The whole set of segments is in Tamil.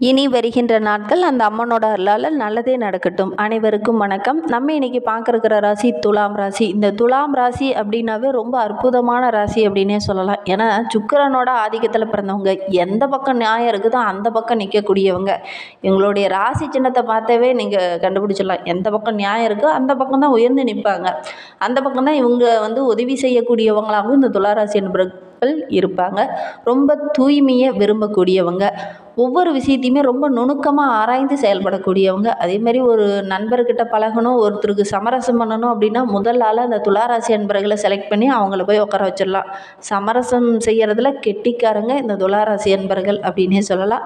இனி வருகின்ற நாட்கள் அந்த அம்மனோட அருளால் நல்லதே நடக்கட்டும். அனைவருக்கும் வணக்கம். நம்ம இன்னைக்கு பார்க்குற ராசி துலாம் ராசி. இந்த துலாம் ராசி அப்படின்னாவே ரொம்ப அற்புதமான ராசி அப்படின்னே சொல்லலாம். ஏன்னா சுக்கிரனோட ஆதிக்கத்தில் பிறந்தவங்க, எந்த பக்கம் நியாயம் இருக்குதோ அந்த பக்கம் நிற்கக்கூடியவங்க. எங்களுடைய ராசி சின்னத்தை பார்த்தாவே நீங்கள் கண்டுபிடிச்சிடலாம். எந்த பக்கம் நியாயம் இருக்கோ அந்த பக்கம் தான் உயர்ந்து நிற்பாங்க. அந்த பக்கம் தான் இவங்க உதவி செய்யக்கூடியவங்களாகவும் இந்த துளாராசி என்பவர்கள் இருப்பாங்க. ரொம்ப தூய்மையை விரும்பக்கூடியவங்க, ஒவ்வொரு விஷயத்தையுமே ரொம்ப நுணுக்கமாக ஆராய்ந்து செயல்படக்கூடியவங்க. அதே மாதிரி ஒரு நண்பர்கிட்ட பழகணும், ஒருத்தருக்கு சமரசம் பண்ணணும் அப்படின்னா முதல் ஆள் அந்த துளாராசி அன்பர்களை செலக்ட் பண்ணி அவங்கள போய் உட்கார வச்சிடலாம். சமரசம் செய்கிறதுல கெட்டிக்காரங்க இந்த துளாராசி அன்பர்கள் அப்படின்னே சொல்லலாம்.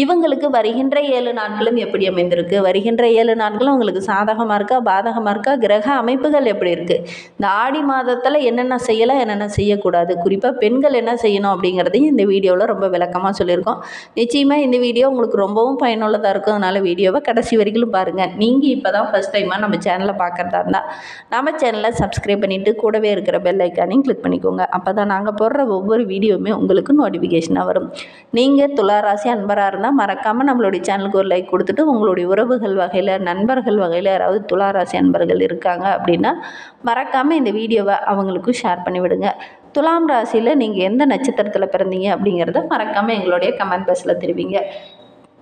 இவங்களுக்கு வருகின்ற 7 நாட்களும் எப்படி அமைந்திருக்கு, வருகின்ற 7 நாட்களும் உங்களுக்கு சாதகமாக இருக்கா பாதகமாக இருக்கா, கிரக அமைப்புகள் எப்படி இருக்குது, இந்த ஆடி மாதத்தில் என்னென்ன செய்யலாம் என்னென்ன செய்யக்கூடாது, குறிப்பாக பெண்கள் என்ன செய்யணும் அப்படிங்கிறதையும் இந்த வீடியோவில் ரொம்ப விளக்கமாக சொல்லியிருக்கோம். நிச்சயமாக இந்த வீடியோ உங்களுக்கு ரொம்பவும் பயனுள்ளதாக இருக்கும். அதனால் வீடியோவை கடைசி வரைக்கும் பாருங்கள். நீங்கள் இப்போ தான் ஃபஸ்ட் டைமாக நம்ம சேனலை பார்க்குறதா இருந்தால் நம்ம சேனலை சப்ஸ்கிரைப் பண்ணிவிட்டு கூடவே இருக்கிற பெல் ஐக்கானையும் கிளிக் பண்ணிக்கோங்க. அப்போ தான் நாங்கள் போடுற ஒவ்வொரு வீடியோவுமே உங்களுக்கு நோட்டிஃபிகேஷனாக வரும். நீங்கள் துளாராசி அன்பராக இருந்தால் மறக்காமல் நம்மளுடைய சேனலுக்கு ஒரு லைக் கொடுத்துட்டு, உங்களுடைய உறவுகள் வகையில் நண்பர்கள் வகையில் யாராவது துளாராசி அன்பர்கள் இருக்காங்க அப்படின்னா மறக்காமல் இந்த வீடியோவை அவங்களுக்கும் ஷேர் பண்ணிவிடுங்க. துலாம் ராசியில் நீங்கள் எந்த நட்சத்திரத்தில் பிறந்தீங்க அப்படிங்கிறத மறக்காமல் எங்களுடைய கமெண்ட் பாக்ஸில் தெரிவிங்க.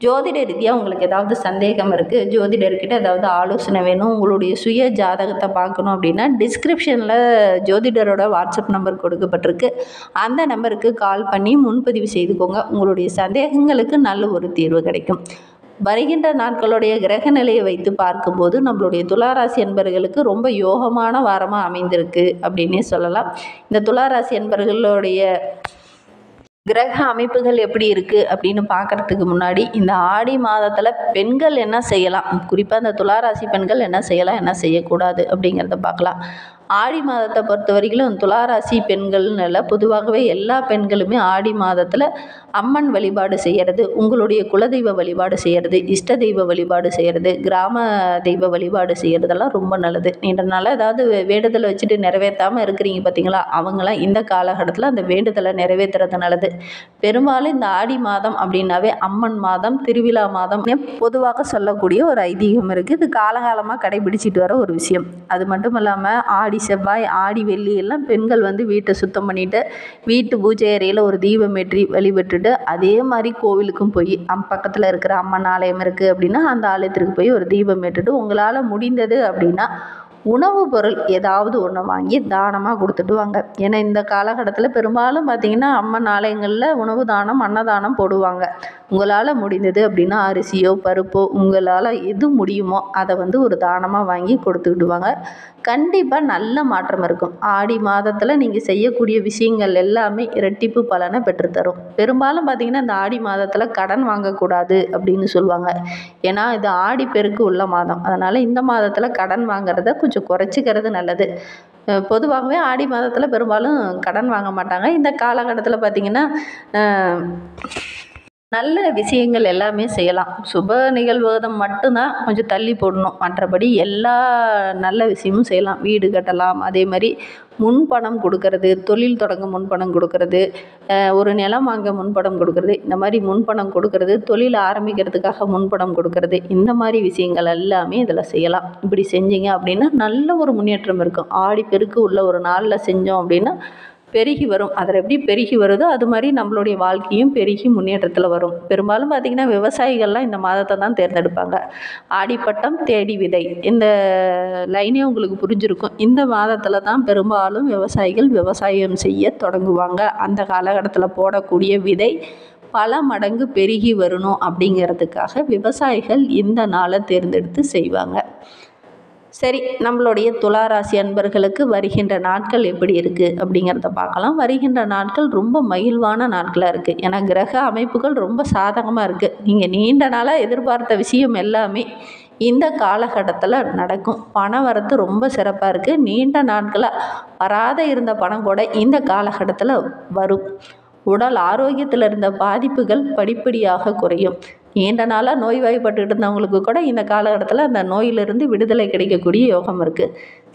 ஜோதிட ரீதியாக உங்களுக்கு ஏதாவது சந்தேகம் இருக்குது, ஜோதிடர்கிட்ட ஏதாவது ஆலோசனை வேணும், உங்களுடைய சுய ஜாதகத்தை பார்க்கணும் அப்படின்னா டிஸ்கிரிப்ஷனில் ஜோதிடரோட வாட்ஸ்அப் நம்பர் கொடுக்கப்பட்டிருக்கு. அந்த நம்பருக்கு கால் பண்ணி முன்பதிவு செய்துக்கோங்க. உங்களுடைய சந்தேகங்களுக்கு நல்ல ஒரு தீர்வு கிடைக்கும். வருகின்ற நாட்களுடைய கிரக நிலையை வைத்து பார்க்கும்போது நம்மளுடைய துளாராசி என்பவர்களுக்கு ரொம்ப யோகமான வாரமாக அமைந்திருக்கு அப்படின்னே சொல்லலாம். இந்த துளாராசி என்பவர்களுடைய கிரக அமைப்புகள் எப்படி இருக்குது அப்படின்னு பார்க்குறதுக்கு முன்னாடி இந்த ஆடி மாதத்தில் பெண்கள் என்ன செய்யலாம், குறிப்பாக இந்த துளாராசி பெண்கள் என்ன செய்யலாம் என்ன செய்யக்கூடாது அப்படிங்கிறத பார்க்கலாம். ஆடி மாதத்தை பொறுத்த வரைக்கும் துளாராசி பெண்கள்னு இல்லை, பொதுவாகவே எல்லா பெண்களுமே ஆடி மாதத்தில் அம்மன் வழிபாடு செய்கிறது, உங்களுடைய குலதெய்வ வழிபாடு செய்கிறது, இஷ்ட தெய்வ வழிபாடு செய்கிறது, கிராம தெய்வ வழிபாடு செய்கிறதெல்லாம் ரொம்ப நல்லது. நீண்ட நாள் ஏதாவது வேண்டுதலை வச்சுட்டு நிறைவேற்றாமல் இருக்கிறீங்க பார்த்தீங்களா, அவங்களாம் இந்த காலகட்டத்தில் அந்த வேண்டுதலை நிறைவேற்றுறது நல்லது. பெரும்பாலும் இந்த ஆடி மாதம் அப்படின்னாவே அம்மன் மாதம், திருவிழா மாதம் பொதுவாக சொல்லக்கூடிய ஒரு ஐதீகம் இருக்குது. இது காலகாலமாக கடைபிடிச்சிட்டு வர ஒரு விஷயம். அது மட்டும் இல்லாமல் ஆடி செவ்வாய் ஆடி வெள்ளி எல்லாம் பெண்கள் வீட்டை சுத்தம் பண்ணிவிட்டு வீட்டு பூஜை அறையில் ஒரு தீபம் ஏற்றி வழிபட்டுட்டு, அதே மாதிரி கோவிலுக்கும் போய் பக்கத்தில் இருக்கிற அம்மன் ஆலயம் இருக்குது அப்படின்னா அந்த ஆலயத்திற்கு போய் ஒரு தீபம் ஏற்றுட்டு, உங்களால் முடிந்தது அப்படின்னா உணவு பொருள் ஏதாவது ஒன்று வாங்கி தானமாக கொடுத்துட்டு வாங்க. ஏன்னா இந்த காலகட்டத்தில் பெரும்பாலும் பார்த்திங்கன்னா அம்மன் ஆலயங்களில் உணவு தானம் அன்னதானம் போடுவாங்க. உங்களால் முடிந்தது அப்படின்னா அரிசியோ பருப்போ உங்களால் எது முடியுமோ அதை ஒரு தானமாக வாங்கி கொடுத்துக்கிடுவாங்க. கண்டிப்பாக நல்ல மாற்றம் இருக்கும். ஆடி மாதத்தில் நீங்கள் செய்யக்கூடிய விஷயங்கள் எல்லாமே இரட்டிப்பு பலனை பெற்றுத்தரும். பெரும்பாலும் பார்த்திங்கன்னா இந்த ஆடி மாதத்தில் கடன் வாங்கக்கூடாது அப்படின்னு சொல்லுவாங்க. ஏன்னா இது ஆடி பெருக்கு உள்ள மாதம், அதனால் இந்த மாதத்தில் கடன் வாங்குறத கொஞ்சம் குறைச்சிக்கிறது நல்லது. பொதுவாகவே ஆடி மாதத்தில் பெரும்பாலும் கடன் வாங்க மாட்டாங்க. இந்த காலகட்டத்தில் பார்த்திங்கன்னா நல்ல விஷயங்கள் எல்லாமே செய்யலாம். சுப நிகழ்வுகள் மட்டும்தான் கொஞ்சம் தள்ளி போடணும், மற்றபடி எல்லா நல்ல விஷயமும் செய்யலாம். வீடு கட்டலாம், அதே மாதிரி முன்பணம் கொடுக்கறது, தொழில் தொடங்க முன்பணம் கொடுக்கறது, ஒரு நிலம் வாங்க முன்பணம் கொடுக்கறது, இந்த மாதிரி முன்பணம் கொடுக்கறது, தொழில் ஆரம்பிக்கிறதுக்காக முன்பணம் கொடுக்கறது, இந்த மாதிரி விஷயங்கள் எல்லாமே இதில் செய்யலாம். இப்படி செஞ்சீங்க அப்படின்னா நல்ல ஒரு முன்னேற்றம் இருக்கும். ஆடி பெருக்கு உள்ள ஒரு நாளில் செஞ்சோம் அப்படின்னா பெருகி வரும். அதில் எப்படி பெருகி வருதோ அது மாதிரி நம்மளுடைய வாழ்க்கையும் பெருகி முன்னேற்றத்தில் வரும். பெரும்பாலும் பார்த்திங்கன்னா விவசாயிகள்லாம் இந்த மாதத்தை தான் தேர்ந்தெடுப்பாங்க. ஆடிப்பட்டம் தேடி விதை, இந்த லைனே உங்களுக்கு புரிஞ்சிருக்கும். இந்த மாதத்தில் தான் பெரும்பாலும் விவசாயிகள் விவசாயம் செய்ய தொடங்குவாங்க. அந்த காலகட்டத்தில் போடக்கூடிய விதை பல மடங்கு பெருகி வரணும் அப்படிங்கிறதுக்காக விவசாயிகள் இந்த நாளை தேர்ந்தெடுத்து செய்வாங்க. சரி, நம்மளுடைய துளாராசி அன்பர்களுக்கு வருகின்ற நாட்கள் எப்படி இருக்குது அப்படிங்கிறத பார்க்கலாம். வருகின்ற நாட்கள் ரொம்ப மகிழ்வான நாட்களாக இருக்குது. ஏன்னா கிரக அமைப்புகள் ரொம்ப சாதகமாக இருக்குது. நீங்கள் நீண்ட நாளாக எதிர்பார்த்த விஷயம் எல்லாமே இந்த காலகட்டத்தில் நடக்கும். பண வரத்து ரொம்ப சிறப்பாக இருக்குது. நீண்ட நாட்களாக வராத இருந்த பணம் கூட இந்த காலகட்டத்தில் வரும். உடல் ஆரோக்கியத்தில் இருந்த பாதிப்புகள் படிப்படியாக குறையும். நீண்ட நாளாக நோய்வாய்ப்பட்டு இருந்தவங்களுக்கு கூட இந்த காலகட்டத்தில் அந்த நோயிலிருந்து விடுதலை கிடைக்கக்கூடிய யோகம் இருக்குது.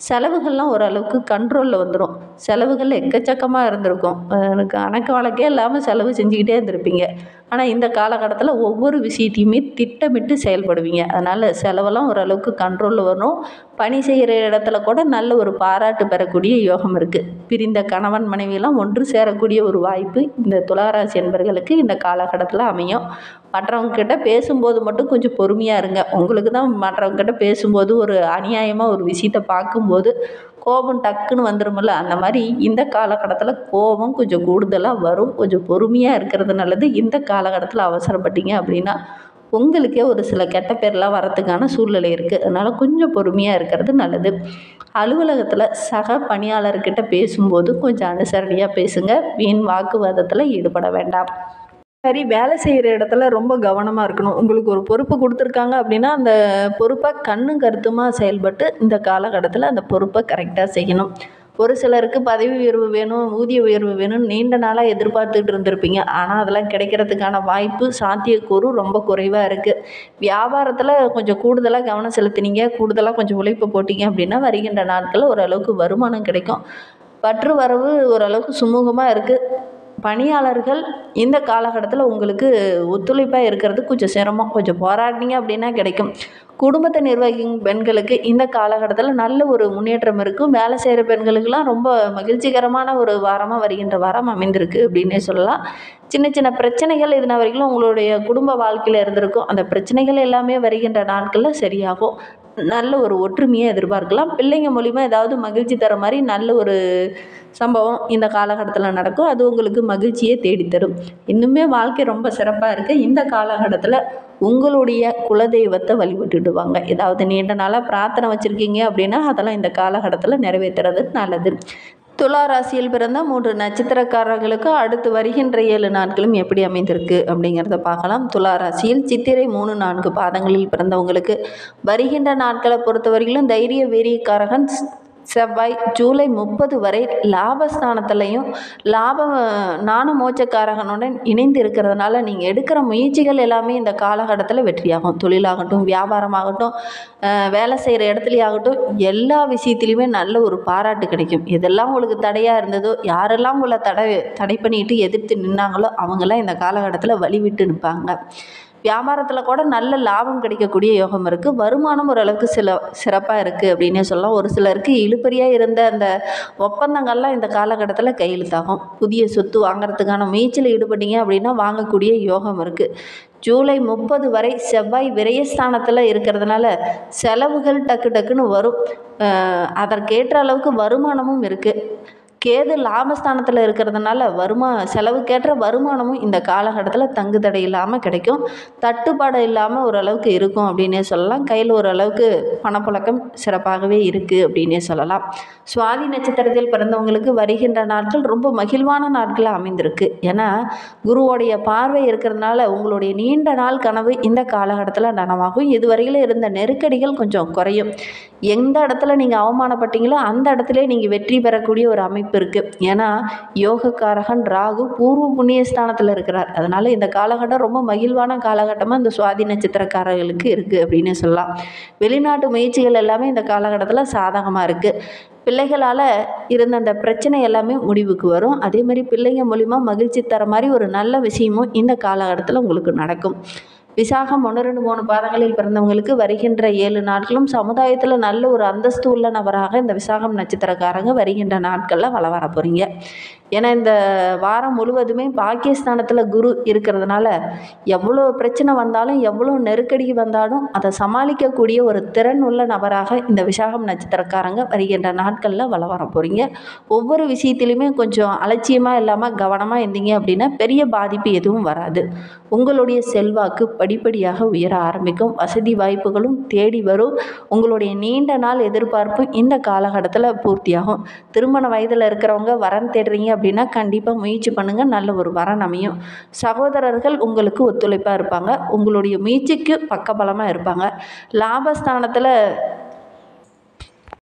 செலவுகள்லாம் ஓரளவுக்கு கண்ட்ரோலில் வந்துடும். செலவுகள் எக்கச்சக்கமாக இருந்திருக்கும். எனக்கு கணக்கு வழக்கே இல்லாமல் செலவு செஞ்சுக்கிட்டே இருந்திருப்பீங்க. ஆனால் இந்த காலகட்டத்தில் ஒவ்வொரு விஷயத்தையுமே திட்டமிட்டு செயல்படுவீங்க. அதனால் செலவெல்லாம் ஓரளவுக்கு கண்ட்ரோலில் வரும். பணி செய்கிற இடத்துல கூட நல்ல ஒரு பாராட்டு பெறக்கூடிய யோகம் இருக்குது. பிரிந்த கணவன் மனைவியெல்லாம் ஒன்று சேரக்கூடிய ஒரு வாய்ப்பு இந்த துளாராசி என்பர்களுக்கு இந்த காலகட்டத்தில் அமையும். மற்றவங்க கிட்ட பேசும்போது மட்டும் கொஞ்சம் பொறுமையாக இருங்க. உங்களுக்கு தான் மற்றவங்க கிட்ட பேசும்போது ஒரு அநியாயமாக ஒரு விஷயத்தை பார்க்கும்போது கோபம் டக்குன்னு வந்துருமில்ல, அந்த மாதிரி இந்த காலகட்டத்தில் கோபம் கொஞ்சம் கூடுதலாக வரும். கொஞ்சம் பொறுமையாக இருக்கிறது நல்லது. இந்த காலகட்டத்தில் அவசரப்பட்டீங்க அப்படின்னா உங்களுக்கே ஒரு சில கெட்ட பேர்லாம் வரத்துக்கான சூழ்நிலை இருக்குது. அதனால் கொஞ்சம் பொறுமையாக இருக்கிறது நல்லது. அலுவலகத்தில் சக பணியாளர்கிட்ட பேசும்போது கொஞ்சம் அனுசரணையாக பேசுங்க. வீண் வாக்குவாதத்தில் ஈடுபட வேண்டாம். சரி, வேலை செய்கிற இடத்துல ரொம்ப கவனமாக இருக்கணும். உங்களுக்கு ஒரு பொறுப்பு கொடுத்துருக்காங்க அப்படின்னா அந்த பொறுப்பை கண்ணும் கருத்துமாக செயல்பட்டு இந்த காலகட்டத்தில் அந்த பொறுப்பை கரெக்டாக செய்யணும். ஒரு சிலருக்கு பதவி உயர்வு வேணும், ஊதிய உயர்வு வேணும்னு நீண்ட நாளாக எதிர்பார்த்துட்டு இருந்திருப்பீங்க. ஆனால் அதெல்லாம் கிடைக்கிறதுக்கான வாய்ப்பு சாத்தியக்கூறு ரொம்ப குறைவாக இருக்குது. வியாபாரத்தில் கொஞ்சம் கூடுதலாக கவனம் செலுத்தினீங்க, கூடுதலாக கொஞ்சம் உழைப்பு போட்டிங்க அப்படின்னா வருகின்ற நாட்களில் ஓரளவுக்கு வருமானம் கிடைக்கும். பற்று வரவு ஓரளவுக்கு சுமூகமாக இருக்குது. பணியாளர்கள் இந்த காலகட்டத்தில் உங்களுக்கு ஒத்துழைப்பாக இருக்கிறது கொஞ்சம் சிரமம். கொஞ்சம் போராடினீங்க அப்படின்னா கிடைக்கும். குடும்பத்தை நிர்வகிக்கும் பெண்களுக்கு இந்த காலகட்டத்தில் நல்ல ஒரு முன்னேற்றம் இருக்கும். வேலை செய்கிற பெண்களுக்கெல்லாம் ரொம்ப மகிழ்ச்சிகரமான ஒரு வாரமாக வருகின்ற வாரம் அமைந்திருக்கு அப்படின்னே சொல்லலாம். சின்ன சின்ன பிரச்சனைகள் இதுனா வரைக்கும் உங்களுடைய குடும்ப வாழ்க்கையில் இருந்திருக்கும். அந்த பிரச்சனைகள் எல்லாமே வருகின்ற நாட்களில் சரியாகும். நல்ல ஒரு ஒற்றுமையை எதிர்பார்க்கலாம். பிள்ளைங்க மூலிமா ஏதாவது மகிழ்ச்சி தர மாதிரி நல்ல ஒரு சம்பவம் இந்த காலகட்டத்தில் நடக்கும். அது உங்களுக்கு மகிழ்ச்சியை தேடித்தரும். இன்னுமே வாழ்க்கை ரொம்ப சிறப்பாக இருக்குது. இந்த காலகட்டத்தில் உங்களுடைய குலதெய்வத்தை வழிபட்டுடுவாங்க. ஏதாவது நீண்ட நாளாக பிரார்த்தனை வச்சுருக்கீங்க அப்படின்னா அதெல்லாம் இந்த காலகட்டத்தில் நிறைவேற்றுறது நல்லது. துலா ராசியில் பிறந்த 3 நட்சத்திரக்காரர்களுக்கு அடுத்து வருகின்ற 7 நாட்களும் எப்படி அமைந்திருக்கு அப்படிங்கிறத பார்க்கலாம். துலா ராசியில் சித்திரை 3, 4 பாதங்களில் பிறந்தவங்களுக்கு வருகின்ற நாட்களை பொறுத்தவரையிலும் தைரிய வீரியக்காரகன் செவ்வாய் ஜூலை 30 வரை லாபஸ்தானத்துலையும் ஞான மோட்சக்காரகனுடன் இணைந்து இருக்கிறதுனால நீங்கள் எடுக்கிற முயற்சிகள் எல்லாமே இந்த காலகட்டத்தில் வெற்றியாகும். தொழிலாகட்டும், வியாபாரமாகட்டும், வேலை செய்கிற இடத்துலையாகட்டும், எல்லா விஷயத்துலையுமே நல்ல ஒரு பாராட்டு கிடைக்கும். எதெல்லாம் உங்களுக்கு தடையாக இருந்ததோ, யாரெல்லாம் உங்களை தடை பண்ணிட்டு எதிர்த்து நின்னாங்களோ அவங்கெல்லாம் இந்த காலகட்டத்தில் வழிவிட்டு நிற்பாங்க. வியாபாரத்தில் கூட நல்ல லாபம் கிடைக்கக்கூடிய யோகம் இருக்குது. வருமானம் ஓரளவுக்கு சிறப்பாக இருக்குது அப்படின்னே சொல்லலாம். ஒரு சிலருக்கு இழுபறியாக இருந்த அந்த ஒப்பந்தங்கள்லாம் இந்த காலகட்டத்தில் கையெழுத்தாகும். புதிய சொத்து வாங்குறதுக்கான முயற்சியில் ஈடுபட்டீங்க அப்படின்னா வாங்கக்கூடிய யோகம் இருக்குது. ஜூலை 30 வரை செவ்வாய் விரயஸ்தானத்தில் இருக்கிறதுனால செலவுகள் டக்கு டக்குன்னு வரும். அதற்கேற்ற அளவுக்கு வருமானமும் இருக்குது. கேது லாபஸ்தானத்தில் இருக்கிறதுனால செலவுக்கேற்ற வருமானமும் இந்த காலகட்டத்தில் தங்கு தடை இல்லாமல் கிடைக்கும். தட்டுப்பாடு இல்லாமல் ஓரளவுக்கு இருக்கும் அப்படின்னே சொல்லலாம். கையில் ஓரளவுக்கு பணப்புழக்கம் சிறப்பாகவே இருக்குது அப்படின்னே சொல்லலாம். சுவாதி நட்சத்திரத்தில் பிறந்தவங்களுக்கு வருகின்ற நாட்கள் ரொம்ப மகிழ்வான நாட்களாக அமைந்திருக்கு. ஏன்னா குருவோடைய பார்வை இருக்கிறதுனால உங்களுடைய நீண்ட நாள் கனவு இந்த காலகட்டத்தில் நனவாகும். இதுவரையில் இருந்த நெருக்கடிகள் கொஞ்சம் குறையும். எந்த இடத்துல நீங்கள் அவமானப்பட்டீங்களோ அந்த இடத்துல நீங்கள் வெற்றி பெறக்கூடிய ஒரு அமைப்பு இருக்குது. ஏன்னா யோகக்காரகன் ராகு பூர்வ புண்ணியஸ்தானத்தில் இருக்கிறார். அதனால் இந்த காலகட்டம் ரொம்ப மகிழ்வான காலகட்டமாக இந்த சுவாதி நட்சத்திரக்காரர்களுக்கு இருக்குது அப்படின்னு சொல்லலாம். வெளிநாட்டு முயற்சிகள் எல்லாமே இந்த காலகட்டத்தில் சாதகமாக இருக்குது. பிள்ளைகளால் இருந்த அந்த பிரச்சனை எல்லாமே முடிவுக்கு வரும். அதே மாதிரி பிள்ளைங்க மூலிமா மகிழ்ச்சி தர மாதிரி ஒரு நல்ல விஷயமும் இந்த காலகட்டத்தில் உங்களுக்கு நடக்கும். விசாகம் 1, 2, 3 பாதங்களில் பிறந்தவங்களுக்கு வருகின்ற 7 நாட்களும் சமுதாயத்தில் நல்ல ஒரு அந்தஸ்து உள்ள நபராக இந்த விசாகம் நட்சத்திரக்காரங்க வருகின்ற நாட்களில் வர போகிறீங்க. ஏன்னா இந்த வாரம் முழுவதுமே பாக்கியஸ்தானத்தில் குரு இருக்கிறதுனால எவ்வளோ பிரச்சனை வந்தாலும் எவ்வளோ நெருக்கடி வந்தாலும் அதை சமாளிக்கக்கூடிய ஒரு திறன் உள்ள நபராக இந்த விசாகம் நட்சத்திரக்காரங்க வருகின்ற நாட்களில் வர போகிறீங்க. ஒவ்வொரு விஷயத்திலையுமே கொஞ்சம் அலட்சியமாக இல்லாமல் கவனமாக இருந்தீங்க அப்படின்னா பெரிய பாதிப்பு எதுவும் வராது. உங்களுடைய செல்வாக்கு படிப்படியாக உயர ஆரம்பிக்கும். வசதி வாய்ப்புகளும் தேடி வரும். உங்களுடைய நீண்ட நாள் எதிர்பார்ப்பு இந்த காலகட்டத்தில் பூர்த்தியாகும். திருமண வயதில் இருக்கிறவங்க வரன் தேடுறீங்க அப்படின்னா கண்டிப்பாக முயற்சி பண்ணுங்கள். நல்ல ஒரு வரன் அமையும். சகோதரர்கள் உங்களுக்கு ஒத்துழைப்பாக இருப்பாங்க. உங்களுடைய முயற்சிக்கு பக்கபலமாக இருப்பாங்க. லாபஸ்தானத்தில்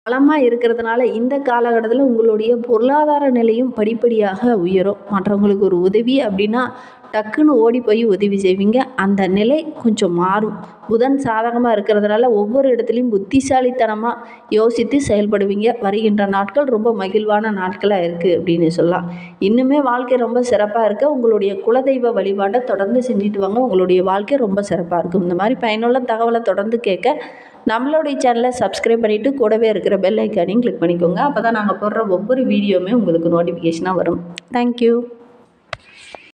பலமாக இருக்கிறதுனால இந்த காலகட்டத்தில் உங்களுடைய பொருளாதார நிலையும் படிப்படியாக உயரும். மற்றவங்களுக்கு ஒரு உதவி அப்படின்னா டக்குன்னு ஓடி போய் உதவி செய்வீங்க. அந்த நிலை கொஞ்சம் மாறும். புதன் சாதகமாக இருக்கிறதுனால ஒவ்வொரு இடத்துலையும் புத்திசாலித்தனமாக யோசித்து செயல்படுவீங்க. வருகின்ற நாட்கள் ரொம்ப மகிழ்வான நாட்களாக இருக்குது அப்படின்னு சொல்லலாம். இன்னுமே வாழ்க்கை ரொம்ப சிறப்பாக இருக்க உங்களுடைய குலதெய்வ வழிபாட்டை தொடர்ந்து செஞ்சுட்டு வாங்க. உங்களுடைய வாழ்க்கை ரொம்ப சிறப்பாக இருக்கும். இந்த மாதிரி பயனுள்ள தகவலை தொடர்ந்து கேட்க நம்மளுடைய சேனலை சப்ஸ்கிரைப் பண்ணிவிட்டு கூடவே இருக்கிற பெல் ஐக்கானையும் கிளிக் பண்ணிக்கோங்க. அப்போ தான் நாங்கள் போடுற ஒவ்வொரு வீடியோவுமே உங்களுக்கு நோட்டிஃபிகேஷனாக வரும். தேங்க்யூ.